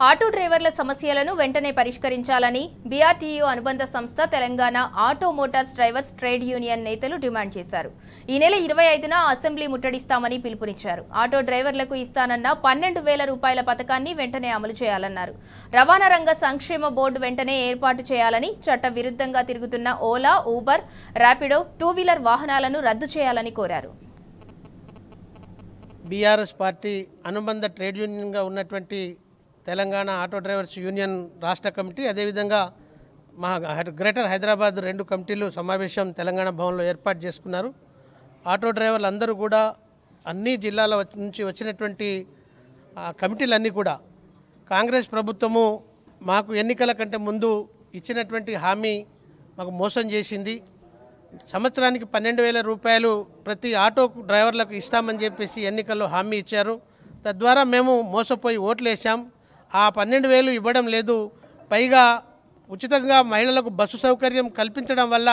Auto డ్రైవర్ల సమస్యలను వెంటనే పరిష్కరించాలని బీఆర్టీయూ అనుబంధ సంస్థ Telangana auto Motors drivers trade union నేతలు డిమాండ్ చేశారు. ఈ నెల 25న అసెంబ్లీ ముట్టడిస్తామని పిలుపునిచ్చారు. ఆటో డ్రైవర్లకు ఇస్తానన్న 12,000 రూపాయల పథకాన్ని వెంటనే అమలు చేయాలన్నారు. రవాణా రంగ సంక్షేమ బోర్డు వెంటనే ఏర్పాటు చేయాలని, చట్ట విరుద్ధంగా తిరుగుతున్న Ola, Uber, Rapido, two wheeler వాహనాలను రద్దు చేయాలని కోరారు. బీఆర్ఎస్ పార్టీ అనుబంధ ట్రేడ్ యూనియన్గా ఉన్నటువంటి తెలంగాణ ఆటో డ్రైవర్స్ యూనియన్ రాష్ట్ర కమిటీ, అదేవిధంగా మా గ్రేటర్ హైదరాబాద్ 2 కమిటీలు సమావేశం తెలంగాణ భవన్లో ఏర్పాటు చేసుకున్నారు. ఆటో డ్రైవర్లు అందరూ కూడా అన్ని జిల్లాల నుంచి వచ్చినటువంటి కమిటీలన్నీ కూడా కాంగ్రెస్ ప్రభుత్వము మాకు ఎన్నికల కంటే ముందు ఇచ్చినటువంటి హామీ మాకు మోసం చేసింది. సంవత్సరానికి 12,000 రూపాయలు ప్రతి ఆటో డ్రైవర్లకు ఇస్తామని చెప్పేసి ఎన్నికల్లో హామీ ఇచ్చారు. తద్వారా మేము మోసపోయి ఓట్లు వేసాం. ఆ 12,000 ఇవ్వడం లేదు. పైగా ఉచితంగా మహిళలకు బస్సు సౌకర్యం కల్పించడం వల్ల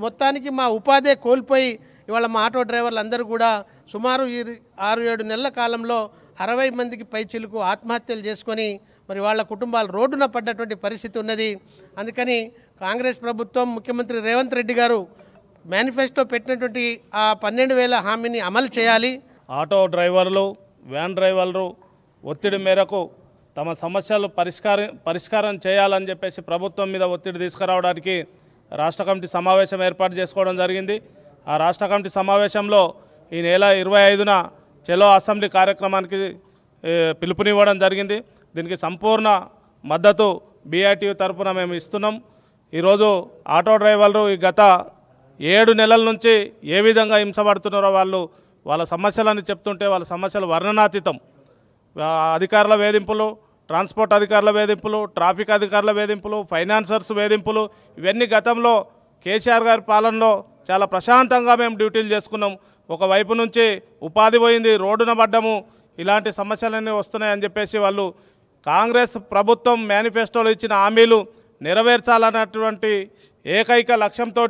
మొత్తానికి మా ఉపాధి కోల్పోయి ఇవాళ మా ఆటో డ్రైవర్లు అందరూ కూడా సుమారు 6-7 నెలల కాలంలో 60 మందికి పైచిలుకు ఆత్మహత్యలు చేసుకొని మరి వాళ్ళ కుటుంబాలు రోడ్డున పడ్డటువంటి పరిస్థితి ఉన్నది. అందుకని కాంగ్రెస్ ప్రభుత్వం, ముఖ్యమంత్రి రేవంత్ రెడ్డి గారు మేనిఫెస్టో పెట్టినటువంటి ఆ 12,000 హామీని అమలు చేయాలి. ఆటో డ్రైవర్లు, వ్యాన్ డ్రైవర్లు ఒత్తిడి మేరకు తమ సమస్యలు పరిష్కారం చేయాలని చెప్పేసి ప్రభుత్వం మీద ఒత్తిడి తీసుకురావడానికి రాష్ట్ర కమిటీ సమావేశం ఏర్పాటు చేసుకోవడం జరిగింది. ఆ రాష్ట్ర కమిటీ సమావేశంలో ఈ నెల 25న చలో అసెంబ్లీ కార్యక్రమానికి పిలుపునివ్వడం జరిగింది. దీనికి సంపూర్ణ మద్దతు బీఆర్టీయూ తరఫున మేము ఇస్తున్నాం. ఈరోజు ఆటో డ్రైవర్లు ఈ గత 7 నెలల నుంచి ఏ విధంగా హింసపడుతున్నారో వాళ్ళ సమస్యలని చెప్తుంటే వాళ్ళ సమస్యలు వర్ణనాతీతం. అధికారుల వేధింపులు, ట్రాన్స్పోర్ట్ అధికారుల వేధింపులు, ట్రాఫిక్ అధికారుల వేధింపులు, ఫైనాన్సర్స్ వేధింపులు, ఇవన్నీ గతంలో కేసీఆర్ గారి పాలనలో చాలా ప్రశాంతంగా మేము డ్యూటీలు చేసుకున్నాం. ఒకవైపు నుంచి ఉపాధి పోయింది, రోడ్డున పడ్డము, ఇలాంటి సమస్యలన్నీ వస్తున్నాయని చెప్పేసి వాళ్ళు కాంగ్రెస్ ప్రభుత్వం మేనిఫెస్టోలో ఇచ్చిన హామీలు నెరవేర్చాలన్నటువంటి ఏకైక లక్ష్యంతో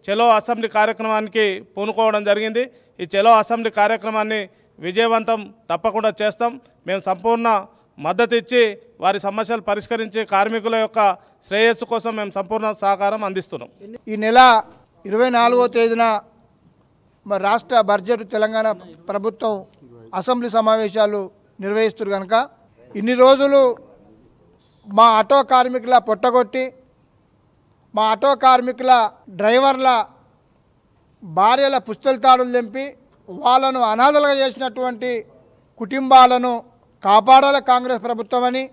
చలో అసెంబ్లీ కార్యక్రమానికి పూనుకోవడం జరిగింది. ఈ చలో అసెంబ్లీ కార్యక్రమాన్ని విజయవంతం తప్పకుండా చేస్తాం. మేము సంపూర్ణ మద్దతు ఇచ్చి వారి సమస్యలు పరిష్కరించి కార్మికుల యొక్క శ్రేయస్సు కోసం మేము సంపూర్ణ సహకారం అందిస్తున్నాం. ఈ నెల 24వ తేదీన మరి రాష్ట్ర బడ్జెట్ తెలంగాణ ప్రభుత్వం అసెంబ్లీ సమావేశాలు నిర్వహిస్తారు కనుక ఇన్ని రోజులు మా ఆటో కార్మికుల పొట్టగొట్టి, మా ఆటో కార్మికుల డ్రైవర్ల భార్యల పుస్తల తాడులు తెంపి వాళ్ళను అనాథలుగా చేసినటువంటి కుటుంబాలను కాపాడాలి కాంగ్రెస్ ప్రభుత్వం అని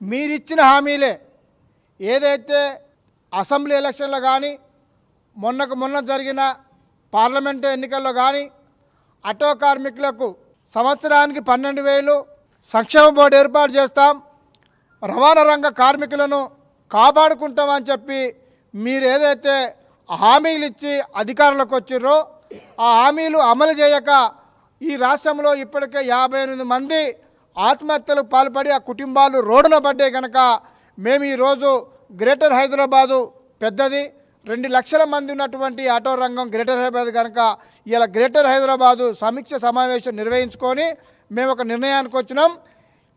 మీరిచ్చిన హామీలే ఏదైతే అసెంబ్లీ ఎలక్షన్లో కానీ మొన్న జరిగిన పార్లమెంటు ఎన్నికల్లో కానీ ఆటో కార్మికులకు సంవత్సరానికి 12,000 సంక్షేమ బోర్డు ఏర్పాటు చేస్తాం, రవాణా రంగ కార్మికులను కాపాడుకుంటామని చెప్పి మీరు ఏదైతే హామీలు ఇచ్చి అధికారంలోకి వచ్చిర్రో ఆ హామీలు అమలు చేయక ఈ రాష్ట్రంలో ఇప్పటికే 58 మంది ఆత్మహత్యలకు పాల్పడి ఆ కుటుంబాలు రోడ్డున పడ్డాయి కనుక మేము ఈరోజు గ్రేటర్ హైదరాబాదు పెద్దది, 2 లక్షల మంది ఉన్నటువంటి ఆటో రంగం గ్రేటర్ హైదరాబాద్ కనుక ఇలా గ్రేటర్ హైదరాబాదు సమీక్ష సమావేశం నిర్వహించుకొని మేము ఒక నిర్ణయానికి వచ్చినాం.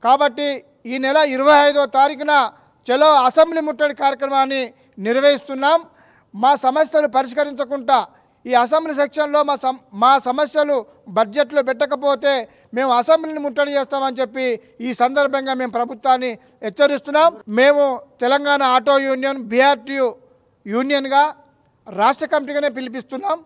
కాబట్టి ఈ నెల 25వ తారీఖున చలో అసెంబ్లీ ముట్టడి కార్యక్రమాన్ని నిర్వహిస్తున్నాం. మా సమస్యలు పరిష్కరించకుండా ఈ అసెంబ్లీ సెక్షన్లో మా సమస్యలు బడ్జెట్లో పెట్టకపోతే మేము అసెంబ్లీని ముట్టడి చేస్తామని చెప్పి ఈ సందర్భంగా మేము ప్రభుత్వాన్ని హెచ్చరిస్తున్నాం. మేము తెలంగాణ ఆటో యూనియన్ బీఆర్టీయూ యూనియన్గా రాష్ట్ర కమిటీగానే పిలిపిస్తున్నాం.